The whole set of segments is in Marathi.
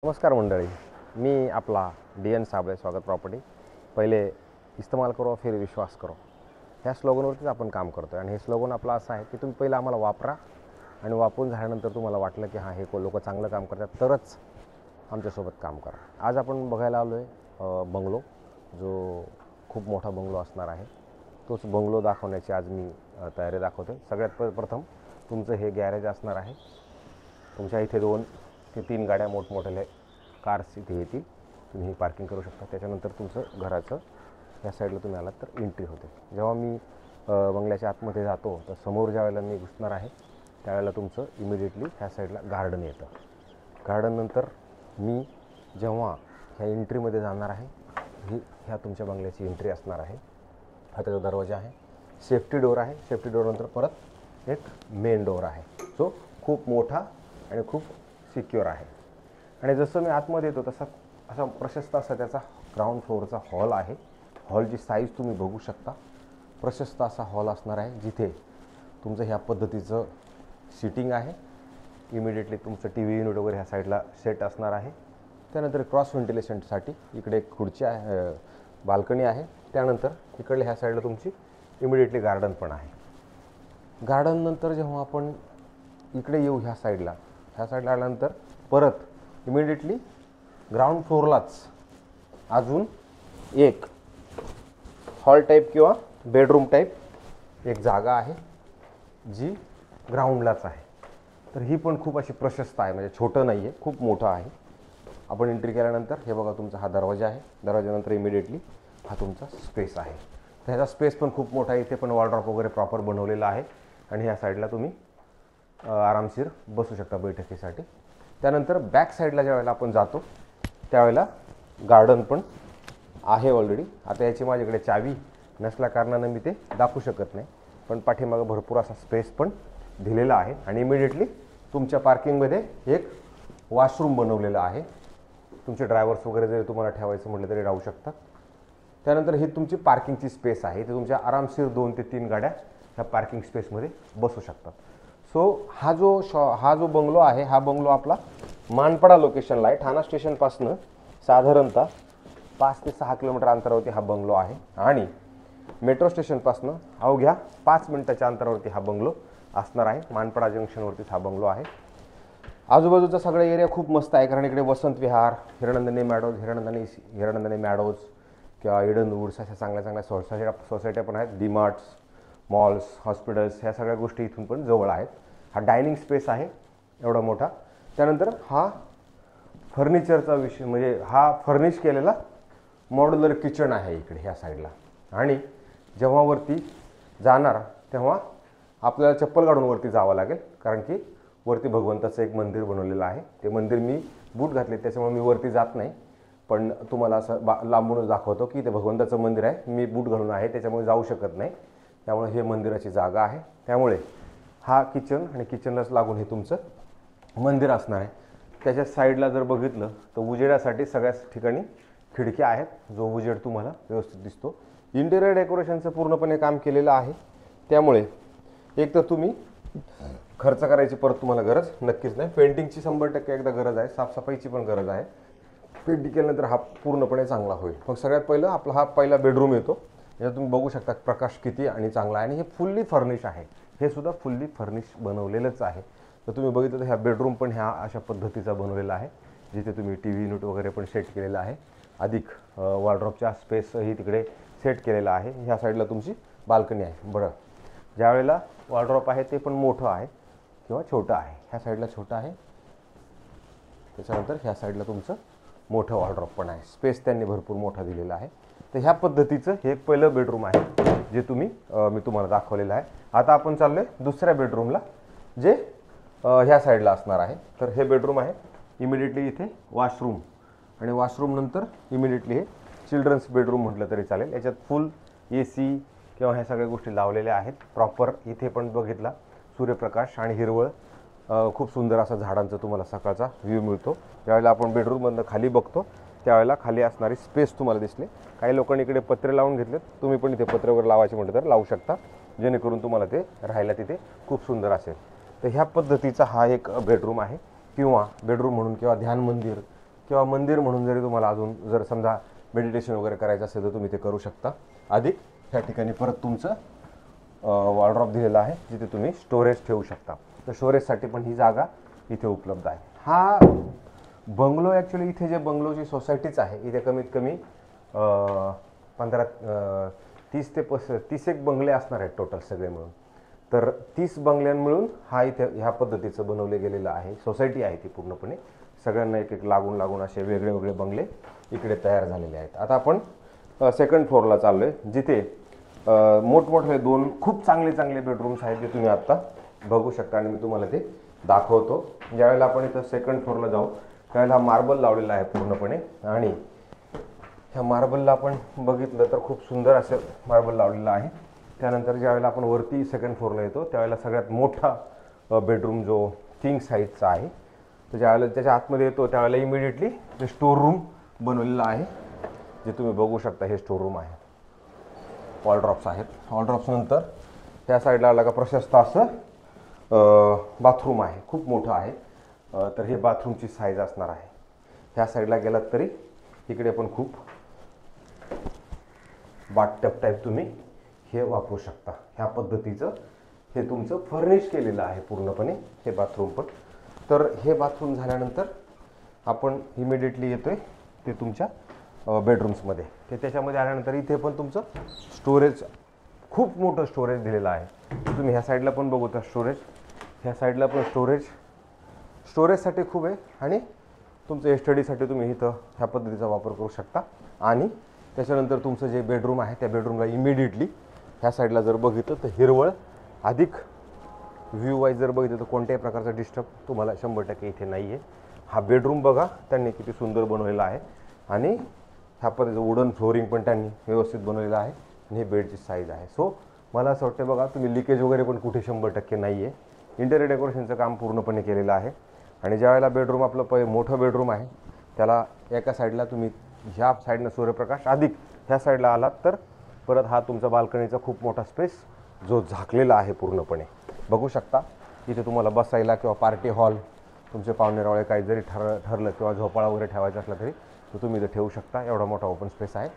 नमस्कार मंडळी, मी आपला DN साबळे, स्वागत प्रॉपर्टी. पहिले इस्तेमाल करो फिर विश्वास करो, ह्या स्लोगनवरतीच आपण काम करतो आहे. आणि हे स्लोगन आपलं असं आहे की तुम्ही पहिलं आम्हाला वापरा आणि वापरून झाल्यानंतर तुम्हाला वाटलं की हां हे लोक चांगलं काम करतात तरच आमच्यासोबत काम करा. आज आपण बघायला आलो आहे बंगलो, जो खूप मोठा बंगलो असणार आहे. तोच बंगलो दाखवण्याची आज मी तयारी दाखवतो आहे. सगळ्यात प्रथम तुमचं हे गॅरेज असणार आहे. तुमच्या इथे 2 ते 3 गाड्या मोठमोठ्या कार्स इथे येतील, तुम्ही पार्किंग करू शकता. त्याच्यानंतर तुमचं घराचं या साईडला तुम्ही आलात तर एंट्री होते. जेव्हा मी बंगल्याच्या आतमध्ये जातो तर समोर ज्या वेळेला मी घुसणार आहे त्यावेळेला तुमचं इमिडिएटली ह्या साईडला गार्डन येतं. गार्डननंतर मी जेव्हा ह्या एंट्रीमध्ये जाणार आहे, ह्या तुमच्या बंगल्याची एंट्री असणार आहे. हा त्याचा दरवाजा आहे, सेफ्टी डोर आहे. सेफ्टी डोरनंतर परत एक मेन डोर आहे, जो खूप मोठा आणि खूप सिक्युअर आहे. आणि जसं मी आतमध्ये येतो तसा असा प्रशस्त असा त्याचा ग्राउंड फ्लोअरचा हॉल आहे. हॉलची साईज तुम्ही बघू शकता. प्रशस्त असा हॉल असणार आहे, जिथे तुमचं ह्या पद्धतीचं सिटिंग आहे. इमिडिएटली तुमचं TV युनिट वगैरे ह्या साईडला सेट असणार आहे. त्यानंतर क्रॉस व्हेंटिलेशनसाठी इकडे एक खुर्ची आहे, बाल्कनी आहे. त्यानंतर इकडल्या ह्या साईडला तुमची इमिडिएटली गार्डन पण आहे. गार्डननंतर जेव्हा आपण इकडे येऊ ह्या साईडला आल्यानंतर परत इमिडिएटली ग्राउंड फ्लोअरलाच अजून एक हॉल टाईप किंवा बेडरूम टाईप एक जागा आहे, जी ग्राउंडलाच आहे. तर ही पण खूप अशी प्रशस्त आहे, म्हणजे छोटं नाही आहे, खूप मोठं आहे. आपण एंट्री केल्यानंतर हे बघा तुमचा हा दरवाजा आहे. दरवाजानंतर इमिडिएटली हा तुमचा स्पेस आहे. तर ह्याचा स्पेस पण खूप मोठा आहे. इथे पण वॉलड्रॉप वगैरे प्रॉपर बनवलेला आहे आणि ह्या साईडला तुम्ही आरामशीर बसू शकता बैठकीसाठी. त्यानंतर बॅक साईडला ज्यावेळेला आपण जातो त्यावेळेला गार्डन पण आहे ऑलरेडी. आता याची माझ्याकडे चावी नसल्या कारणानं मी ते दाखवू शकत नाही, पण पाठीमागं भरपूर असा स्पेस पण दिलेला आहे. आणि इमिडिएटली तुमच्या पार्किंगमध्ये एक वॉशरूम बनवलेलं आहे. तुमचे ड्रायव्हर्स वगैरे जरी तुम्हाला ठेवायचं म्हटलं तरी राहू शकतात. त्यानंतर ही तुमची पार्किंगची स्पेस आहे. इथे तुमच्या आरामशीर 2 ते 3 गाड्या ह्या पार्किंग स्पेसमध्ये बसू शकतात. सो हा जो बंगलो आहे, हा बंगलो आपला मानपडा लोकेशनला आहे. ठाणा स्टेशनपासनं साधारणतः 5 ते 6 किलोमीटर अंतरावरती हा बंगलो आहे. आणि मेट्रो स्टेशनपासनं अवघ्या 5 मिनिटाच्या अंतरावरती हा बंगलो असणार आहे. मानपडा जंक्शनवरतीच हा बंगलो आहे. आजूबाजूचा सगळा एरिया खूप मस्त आहे, कारण इकडे वसंत विहार, हिरणनंदिनी मॅडोज किंवा इडन वूड्स अशा चांगल्या सोसायट्या पण आहेत. डीमार्ट्स, मॉल्स, हॉस्पिटल्स ह्या सगळ्या गोष्टी इथून पण जवळ आहेत. हा डायनिंग स्पेस आहे एवढा मोठा. त्यानंतर हा फर्निचरचा विषय म्हणजे हा फर्निश केलेला मॉड्युलर किचन आहे इकडे ह्या साईडला. आणि जेव्हा वरती जाणार तेव्हा आपल्याला चप्पल काढून वरती जावं लागेल, कारण की वरती भगवंताचं एक मंदिर बनवलेलं आहे. ते मंदिर मी बूट घातले त्याच्यामुळे मी वरती जात नाही, पण तुम्हाला असं लांबूनच दाखवतो की ते भगवंताचं मंदिर आहे. मी बूट घालून आहे त्याच्यामुळे जाऊ शकत नाही. त्यामुळे हे मंदिराची जागा आहे. त्यामुळे हा किचन आणि किचनलाच लागून हे तुमचं मंदिर असणार आहे. त्याच्या साईडला जर बघितलं तर उजेडासाठी सगळ्याच ठिकाणी खिडक्या आहेत, जो उजेड तुम्हाला व्यवस्थित दिसतो. इंटिरियर डेकोरेशनचं पूर्णपणे काम केलेलं आहे. त्यामुळे एक तर तुम्ही खर्च करायची परत तुम्हाला गरज नक्कीच नाही. पेंटिंगची 100% एकदा गरज आहे, साफसफाईची पण गरज आहे. पेंटिंग केल्यानंतर हा पूर्णपणे चांगला होईल. मग सगळ्यात पहिलं आपला हा पहिला बेडरूम येतो. यात तुम्ही बघू शकता प्रकाश किती आणि चांगला आहे. आणि हे फुल्ली फर्निश आहे, हे सुद्धा फुल्ली फर्निश बनवलेलंच आहे. तर तुम्ही बघितलं तर ह्या बेडरूम पण ह्या अशा पद्धतीचा बनवलेला आहे, जिथे तुम्ही TV युनिट वगैरे पण सेट केलेला आहे. अधिक वॉर्डरोबच्या स्पेसही तिकडे सेट केलेला आहे. ह्या साईडला तुमची बाल्कनी आहे. बरं, ज्यावेळेला वॉर्डरोब आहे ते पण मोठं आहे किंवा छोटं आहे. ह्या साईडला छोटं आहे, त्याच्यानंतर ह्या साईडला तुमचं मोठं वॉर्डरोब पण आहे. स्पेस त्यांनी भरपूर मोठा दिलेला आहे. तर ह्या पद्धतीचं हे पहिलं बेडरूम आहे, जे मी तुम्हाला दाखवलेलं आहे. आता आपण चाललो आहे दुसऱ्या बेडरूमला, जे ह्या साईडला असणार आहे. तर हे बेडरूम आहे. इमिडिएटली इथे वॉशरूम आणि वॉशरूम नंतर इमिडिएटली हे चिल्ड्रन्स बेडरूम म्हटलं तरी चालेल. याच्यात फुल AC किंवा ह्या सगळ्या गोष्टी लावलेल्या आहेत. प्रॉपर इथे पण बघितला सूर्यप्रकाश आणि हिरवळ, खूप सुंदर असा झाडांचा तुम्हाला सकाळचा व्ह्यू मिळतो. ज्यावेळेला आपण बेडरूममधनं खाली बघतो त्यावेळेला खाली असणारी स्पेस तुम्हाला दिसले. काही लोकांनी इकडे पत्रे लावून घेतलेत, तुम्ही पण इथे पत्रे वगैरे लावायचे म्हटलं तर लावू शकता, जेणेकरून तुम्हाला ते राहायला तिथे खूप सुंदर असेल. तर ह्या पद्धतीचा हा एक बेडरूम आहे, किंवा बेडरूम म्हणून किंवा ध्यान मंदिर किंवा मंदिर म्हणून जरी तुम्हाला अजून जर समजा मेडिटेशन वगैरे करायचं असेल तर तुम्ही ते करू शकता. अधिक ह्या ठिकाणी परत तुमचं वॉर्डरोब दिलेला आहे जिथे तुम्ही स्टोरेज ठेवू शकता. तर स्टोरेजसाठी पण ही जागा इथे उपलब्ध आहे. हा बंगलो ॲक्च्युली इथे जे बंगलोची सोसायटीच आहे इथे कमीत कमी 30 एक बंगले असणार आहेत टोटल सगळे मिळून. तर 30 बंगल्यां मिळून हा इथे ह्या पद्धतीचं बनवले गेलेलं आहे. सोसायटी आहे ती पूर्णपणे सगळ्यांना एक एक लागून लागून असे वेगळे वेगळे बंगले इकडे तयार झालेले आहेत. आता आपण सेकंड फ्लोअरला चाललो आहे जिथे मोठमोठे 2 खूप चांगले चांगले बेडरूम्स आहेत जे तुम्ही आत्ता बघू शकता आणि मी तुम्हाला ते दाखवतो. ज्यावेळेला आपण इथं सेकंड फ्लोअरला जाऊ त्यावेळेला हा मार्बल लावलेला आहे पूर्णपणे आणि ह्या मार्बलला आपण बघितलं तर खूप सुंदर असं मार्बल लावलेलं आहे. त्यानंतर ज्यावेळेला आपण वरती सेकंड फ्लोअरला येतो त्यावेळेला सगळ्यात मोठा बेडरूम जो किंग साईजचा आहे तर ज्यावेळेला त्याच्या आतमध्ये येतो त्यावेळेला इमिडिएटली जे स्टोर रूम बनवलेलं आहे जे तुम्ही बघू शकता. हे स्टोर रूम आहे. वॉलड्रॉप्स आहेत. वॉलड्रॉप्स नंतर त्या साईडला आला का प्रशस्त असं बाथरूम आहे. खूप मोठं आहे. तर हे बाथरूमची साईज असणार आहे. ह्या साईडला गेलात तरी इकडे पण खूप बाथटब टाईप तुम्ही हे वापरू शकता. ह्या पद्धतीचं हे तुमचं फर्निश केलेलं आहे पूर्णपणे हे बाथरूम पण. तर हे बाथरूम झाल्यानंतर आपण इमिडिएटली येतोय ते तुमच्या बेडरूम्समध्ये. ते त्याच्यामध्ये आल्यानंतर इथे पण तुमचं स्टोरेज खूप मोठं स्टोरेज दिलेलं आहे. तुम्ही ह्या साईडला पण बघू तर स्टोरेज, ह्या साईडला पण स्टोरेजसाठी खूप आहे आणि तुमचं स्टडीसाठी तुम्ही इथं ह्या पद्धतीचा वापर करू शकता. आणि त्याच्यानंतर तुमचं जे बेडरूम आहे त्या बेडरूमला इमिडिएटली ह्या साईडला जर बघितलं तर हिरवळ अधिक व्ह्यू वाईज जर बघितलं तर कोणत्याही प्रकारचा डिस्टर्ब तुम्हाला 100% इथे नाही आहे. हा बेडरूम बघा त्यांनी किती सुंदर बनवलेला आहे आणि ह्या पद्धतीचं वुडन फ्लोरिंग पण त्यांनी व्यवस्थित बनवलेलं आहे आणि हे बेडची साईज आहे. सो मला असं वाटतं बघा तुम्ही लिकेज वगैरे पण कुठे 100% नाही आहे. इंटेरियर डेकोरेशनचं काम पूर्णपणे केलेलं आहे. आणि ज्यावेळेला बेडरूम आपलं मोठं बेडरूम आहे त्याला एका साईडला तुम्ही ह्या साईडनं सूर्यप्रकाश अधिक ह्या साईडला आलात तर परत हा तुमचा बाल्कनीचा खूप मोठा स्पेस जो झाकलेला आहे पूर्णपणे बघू शकता. इथे तुम्हाला बसायला किंवा पार्टी हॉल तुमचे पाहुणेरावळे काही जरी ठरलं किंवा झोपाळा वगैरे ठेवायचा असला तरी तो तुम्ही इथे ठेवू शकता. एवढा मोठा ओपन स्पेस आहे.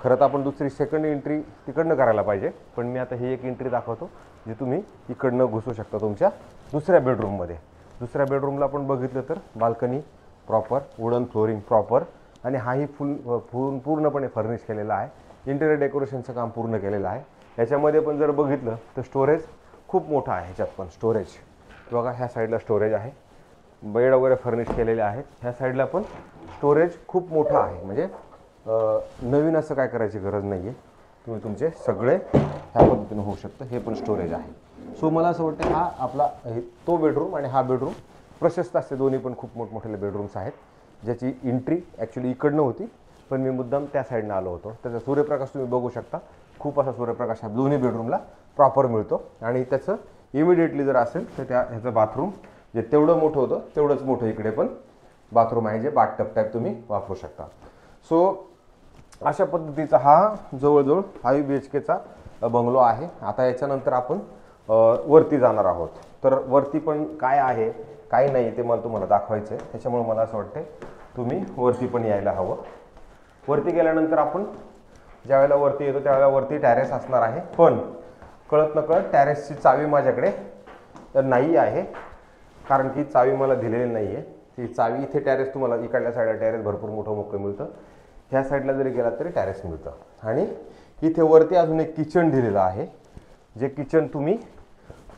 खरं तर आपण दुसरी सेकंड एंट्री तिकडनं करायला पाहिजे पण मी आता ही एक एंट्री दाखवतो जी तुम्ही इकडनं घुसू शकता तुमच्या दुसऱ्या बेडरूममध्ये. दुसऱ्या बेडरूमला आपण बघितलं तर balcony proper, wooden flooring proper आणि हाही पूर्णपणे फर्निश केलेला आहे. इंटेरियर डेकोरेशनचं काम पूर्ण केलेलं आहे. याच्यामध्ये पण जर बघितलं तर स्टोरेज खूप मोठं आहे. ह्याच्यात पण स्टोरेज बघा ह्या साईडला स्टोरेज आहे. बेड वगैरे फर्निश केलेले आहेत. ह्या साईडला पण स्टोरेज खूप मोठं आहे. म्हणजे नवीन असं काय करायची गरज नाही आहे. तुम्ही तुमचे सगळे ह्या पद्धतीने होऊ शकतं. हे पण स्टोरेज आहे. सो मला असं वाटतं हा आपला तो बेडरूम आणि हा बेडरूम प्रशस्त असते. दोन्ही पण खूप मोठमोठे बेडरूम्स आहेत ज्याची एंट्री ॲक्च्युली इकडनं होती पण मी मुद्दाम त्या साईडनं आलो होतो. त्याचा सूर्यप्रकाश तुम्ही बघू शकता. खूप असा सूर्यप्रकाश हा दोन्ही बेडरूमला प्रॉपर मिळतो आणि त्याचं इमिडिएटली जर असेल तर ह्याचं बाथरूम जे तेवढं मोठं होतं तेवढंच मोठं इकडे पण बाथरूम आहे जे बाथटब टाईप तुम्ही वापरू शकता. सो अशा पद्धतीचा हा जवळजवळ 5 BHKचा बंगलो आहे. आता याच्यानंतर आपण वरती जाणार आहोत. तर वरती पण काय आहे काय नाही ते मला तुम्हाला दाखवायचं आहे. त्याच्यामुळे मला असं वाटतं तुम्ही वरती पण यायला हवं. वरती गेल्यानंतर आपण ज्यावेळेला वरती येतो त्यावेळेला वरती टॅरेस असणार आहे पण कळत नकळत टॅरेसची चावी माझ्याकडे तर नाही आहे कारण की चावी मला दिलेली नाही आहे. ती चावी इथे टॅरेस तुम्हाला इकडल्या साईडला टॅरेस भरपूर मोठं मोकळं मिळतं. ह्या साईडला जरी गेलात तरी टॅरेस मिळतं आणि इथे वरती अजून एक किचन दिलेलं आहे जे किचन तुम्ही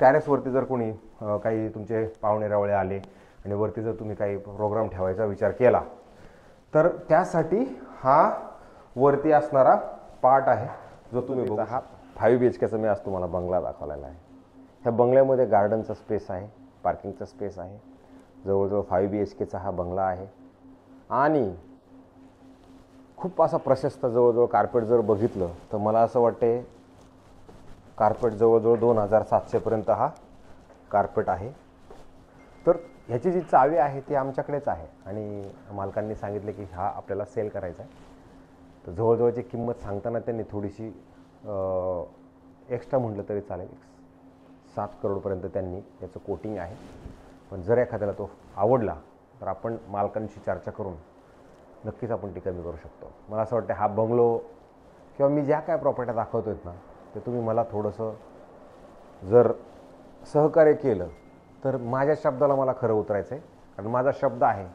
टॅरेसवरती जर कोणी काही तुमचे पाहुणेरावळे आले आणि वरती जर तुम्ही काही प्रोग्राम ठेवायचा विचार केला तर त्यासाठी हा वरती असणारा पार्ट आहे जो तुम्ही बघा. हा 5 BHKचा मी आज तुम्हाला बंगला दाखवलेला आहे. ह्या बंगल्यामध्ये गार्डनचा स्पेस आहे, पार्किंगचा स्पेस आहे. जवळजवळ 5 BHKचा हा बंगला आहे आणि खूप असा प्रशस्त जवळजवळ कार्पेट जर बघितलं तर मला असं वाटते कार्पेट जवळजवळ 2700पर्यंत हा कार्पेट आहे. तर ह्याची जी चावी आहे ती आमच्याकडेच आहे आणि मालकांनी सांगितले की हा आपल्याला सेल करायचा आहे. तर जवळजवळची किंमत सांगताना त्यांनी थोडीशी एक्स्ट्रा म्हटलं तरी चालेल. 7 करोडपर्यंत त्यांनी याचं कोटिंग आहे. पण जर एखाद्याला तो आवडला तर आपण मालकांशी चर्चा करून नक्कीच आपण ती कमी करू शकतो. मला असं वाटतं हा बंगलो किंवा मी ज्या काय प्रॉपर्ट्या दाखवतो आहेत ना, ते तुम्ही मला थोडंसं जर सहकार्य केलं तर माझ्या शब्दाला मला खरं उतरायचं आहे. कारण माझा शब्द आहे,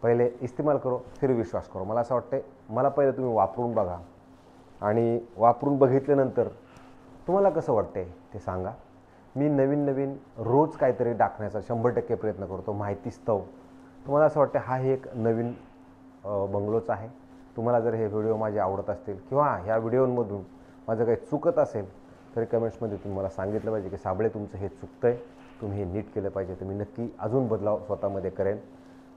पहिले इस्तेमाल करो फिर विश्वास करो. मला असं वाटतं मला पहिले तुम्ही वापरून बघा आणि वापरून बघितल्यानंतर तुम्हाला कसं वाटतंय ते सांगा. मी नवीन नवीन रोज काहीतरी टाकण्याचा 100% प्रयत्न करतो, माहितीस्तव. तुम्हाला असं वाटतं हा एक नवीन बंगलोच आहे. तुम्हाला जर हे व्हिडिओ माझे आवडत असतील किंवा ह्या व्हिडिओमधून माझं काही चुकत असेल तरी कमेंट्समध्ये तुम्ही मला सांगितलं पाहिजे की साबळे तुमचं हे चुकतं आहे, तुम्ही हे नीट केलं पाहिजे. तर मी नक्की अजून बदलाव स्वतःमध्ये करेन.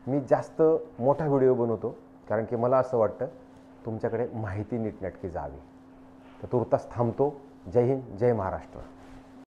मी जास्त मोठा व्हिडिओ बनवतो कारण की मला असं वाटतं तुमच्याकडे माहिती नीटनेटकी जावी. तर तुर्तास थांबतो. जय हिंद, जय महाराष्ट्र.